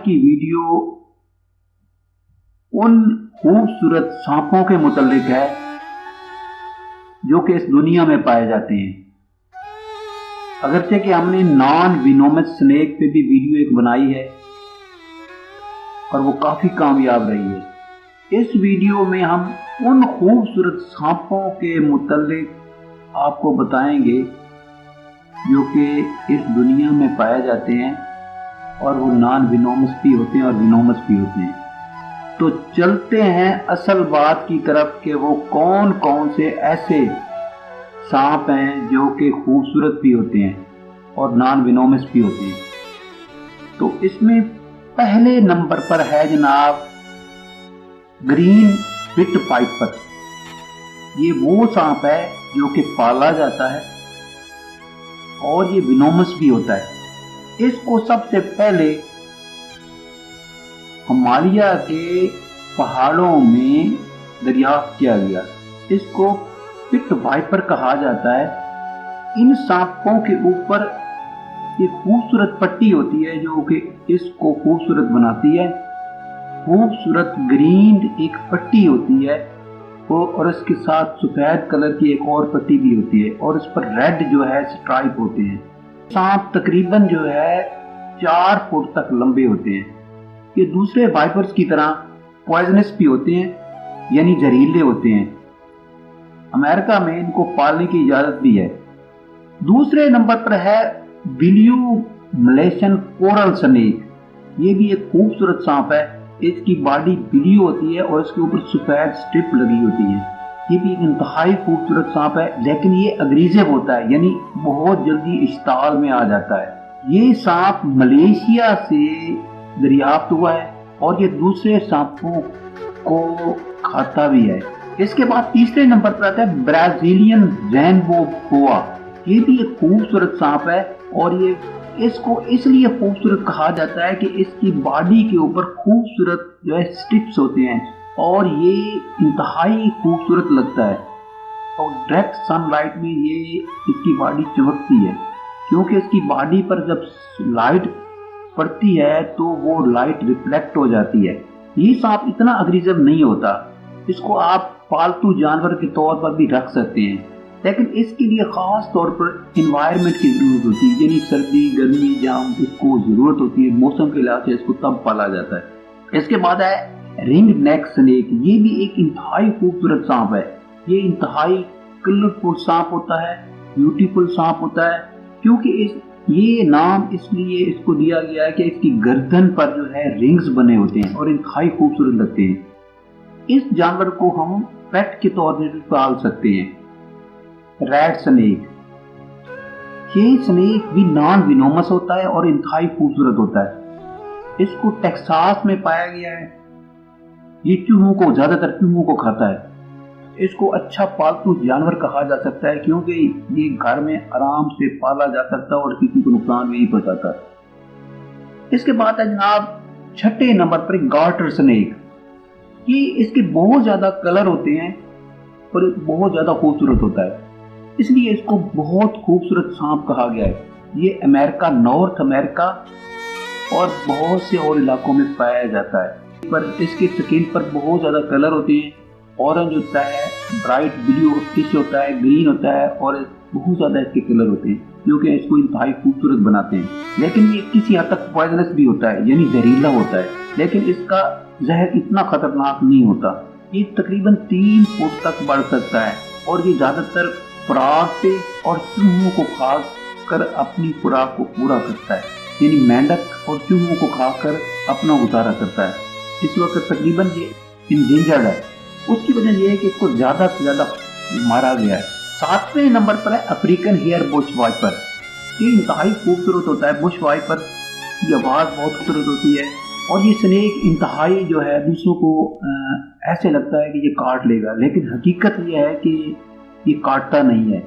की वीडियो उन खूबसूरत सांपों के मुतल्लिक है जो कि इस दुनिया में पाए जाते हैं। अगरचे कि हमने नॉन विनोमस स्नेक पे भी वीडियो एक बनाई है और वो काफी कामयाब रही है। इस वीडियो में हम उन खूबसूरत सांपों के मुतल्लिक आपको बताएंगे जो कि इस दुनिया में पाए जाते हैं और वो नॉन विनोमस भी होते हैं और विनोमस भी होते हैं। तो चलते हैं असल बात की तरफ कि वो कौन कौन से ऐसे सांप हैं जो कि खूबसूरत भी होते हैं और नॉन विनोमस भी होते हैं। तो इसमें पहले नंबर पर है जनाब ग्रीन पिट पाइपर। ये वो सांप है जो कि पाला जाता है और ये विनोमस भी होता है। इसको सबसे पहले हिमालय के पहाड़ों में दरियाफ्त किया गया। इसको पिट वाइपर कहा जाता है। इन सांपों के ऊपर एक खूबसूरत पट्टी होती है जो कि इसको खूबसूरत बनाती है। खूबसूरत ग्रीन एक पट्टी होती है वो, और इसके साथ सफेद कलर की एक और पट्टी भी होती है और इस पर रेड जो है स्ट्राइप होते हैं। सांप तकरीबन जो है 4 फुट तक लंबे होते हैं। ये दूसरे वाइपर्स की तरह पॉइजनस भी होते हैं यानी जहरीले होते हैं। अमेरिका में इनको पालने की इजाजत भी है। दूसरे नंबर पर है ब्लू मलेशियन कोरल स्नेक। ये भी एक खूबसूरत सांप है। इसकी बॉडी ब्लू होती है और इसके ऊपर सफेद स्ट्रिप लगी होती है। ये भी एक इंतहाई खूबसूरत सांप है, लेकिन ये अग्रेसिव होता है यानी बहुत जल्दी इश्ताल में आ जाता है। ये सांप मलेशिया से दरियाफ्त हुआ है और ये दूसरे सांपों को खाता भी है। इसके बाद तीसरे नंबर पर आता है ब्राजीलियन रेनबो बोआ। ये भी एक खूबसूरत सांप है और ये इसको इसलिए खूबसूरत कहा जाता है कि इसकी बॉडी के ऊपर खूबसूरत जो है स्ट्रिप्स होते हैं और ये इंतहाई खूबसूरत लगता है और डायरेक्ट सनलाइट में ये इसकी बॉडी चमकती है क्योंकि इसकी बॉडी पर जब लाइट पड़ती है तो वो लाइट रिफ्लेक्ट हो जाती है। ये सांप इतना अग्रेसिव नहीं होता। इसको आप पालतू जानवर के तौर पर भी रख सकते हैं, लेकिन इसके लिए खास तौर पर एनवायरनमेंट की जरूरत होती है यानी सर्दी गर्मी जहाँ इसको जरूरत होती है मौसम के लिहाज से इसको तब पाला जाता है। इसके बाद है रिंग नेक स्नेक। ये भी एक इंतहाई खूबसूरत सांप है। ये इंतहाई कलरफुल सांप होता है, ब्यूटीफुल सांप होता है क्योंकि ये नाम इसलिए इसको दिया गया है कि इसकी गर्दन पर जो है रिंग्स बने होते हैं और इंतहाई खूबसूरत लगते हैं। इस जानवर को हम पेट के तौर पर पाल सकते हैं। Red snake. ये स्नेक भी नॉन विनोमस होता है और इंतहाई खूबसूरत होता है। इसको टेक्सास में पाया गया है। ये चूहों को ज्यादातर चूहों को खाता है। इसको अच्छा पालतू जानवर कहा जा सकता है क्योंकि ये घर में आराम से पाला जा सकता है और किसी को नुकसान नहीं पहुंचाता। इसके बाद है जनाब छठे नंबर पर गार्टर स्नेक। ये इसके बहुत ज्यादा कलर होते हैं और बहुत ज्यादा खूबसूरत होता है, इसलिए इसको बहुत खूबसूरत सांप कहा गया है। ये अमेरिका, नॉर्थ अमेरिका और बहुत से और इलाकों में पाया जाता है। पर इसके स्किन पर बहुत ज्यादा कलर होते हैं। ऑरेंज होता है, ब्राइट ब्लू फिश होता है, ग्रीन होता है और बहुत ज्यादा इसके कलर होते हैं जो कि इसको इंतहाई खूबसूरत बनाते हैं। लेकिन ये किसी हद तक पॉइजनस भी होता है यानी जहरीला होता है, लेकिन इसका जहर इतना खतरनाक नहीं होता। ये तकरीबन 3 फुट तक बढ़ सकता है और ये ज्यादातर खुराक से और चूहों को खाकर अपनी खुराक को पूरा करता है यानी मेंढक और चूहों को खाकर अपना गुजारा करता है। इस वक्त तकरीबन ये इंडेंजर्ड है। उसकी वजह यह है कि इसको ज्यादा से ज्यादा मारा गया है। 7वें नंबर पर है अफ्रीकन हेयर बुश वाइपर। ये इंतहाई खूबसूरत होता है। बुश वाइपर की आवाज बहुत खूबसूरत होती है और ये स्नेक इंतहाई जो है दूसरों को ऐसे लगता है कि ये काट लेगा, लेकिन हकीकत ये है कि ये काटता नहीं है।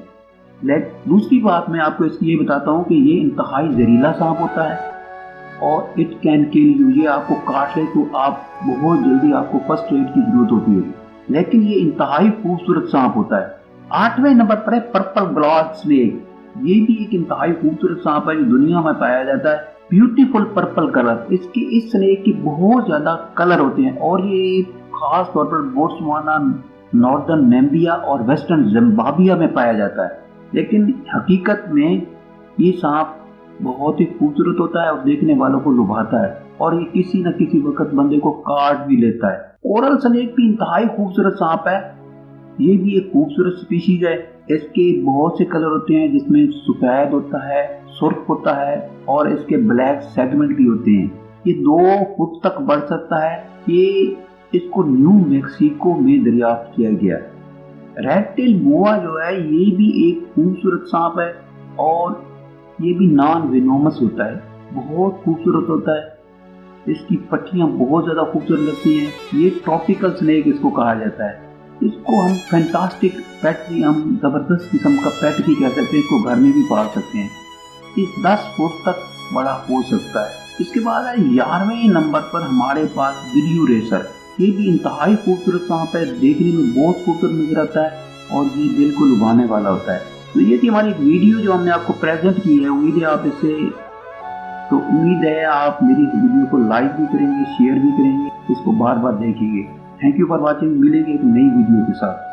लेकिन दूसरी बात मैं आपको इसकी ये बताता हूँ कि ये इंतहाई जहरीला सांप होता है और इट कैन किल यू। ये आपको काट ले तो आप बहुत जल्दी आपको फर्स्ट एड की जरूरत होती है, लेकिन ये इंतहाई खूबसूरत सांप होता है। 8वें नंबर पर है पर्पल ग्लॉथ स्नेक। ये भी एक इंतहाई खूबसूरत सांप है जो दुनिया में पाया जाता है। Beautiful purple colour. इसके इस स्नेक के बहुत ज्यादा कलर होते हैं और ये खास तौर पर बोट्सवाना, नॉर्दर्न नामीबिया और वेस्टर्न जिम्बाब्वे में पाया जाता है। लेकिन हकीकत में ये सांप बहुत ही खूबसूरत होता है और देखने वालों को लुभाता है और ये किसी न किसी वक्त बंदे को काट भी लेता है। कोरल स्नेक भी इंतहाई खूबसूरत सांप है। ये भी एक खूबसूरत स्पीशीज है। इसके बहुत से कलर होते हैं जिसमें सफेद होता है, सुर्ख होता है और इसके ब्लैक सेगमेंट भी होते हैं। ये 2 फुट तक बढ़ सकता है। ये इसको न्यू मैक्सिको में दरियाफ्त किया गया। रेड टेल बोआ जो है ये भी एक खूबसूरत सांप है और ये भी नॉन वेनोमस होता है, बहुत खूबसूरत होता है। इसकी पट्टियां बहुत ज्यादा खूबसूरत लगती हैं। ये ट्रॉपिकल स्नेक इसको कहा जाता है। इसको हम फैंटास्टिक पेट भी, हम जबरदस्त किस्म का पेट भी कह सकते हैं। इसको घर में भी पाल सकते हैं। इस 10 फुट तक बड़ा हो सकता है। इसके बाद है 11वें नंबर पर हमारे पास ब्लू रेसर। ये भी इंतहाई खूबसूरत सांप है, देखने में बहुत खूबसूरत नजर आता है और ये बिल्कुल लुभाने वाला होता है। तो ये थी हमारी एक वीडियो जो हमने आपको प्रेजेंट की है। उम्मीद है आप मेरी इस वीडियो को लाइक भी करेंगे, शेयर भी करेंगे, इसको बार बार देखेंगे। Thank you for watching. मिलेंगे एक नई वीडियो के साथ।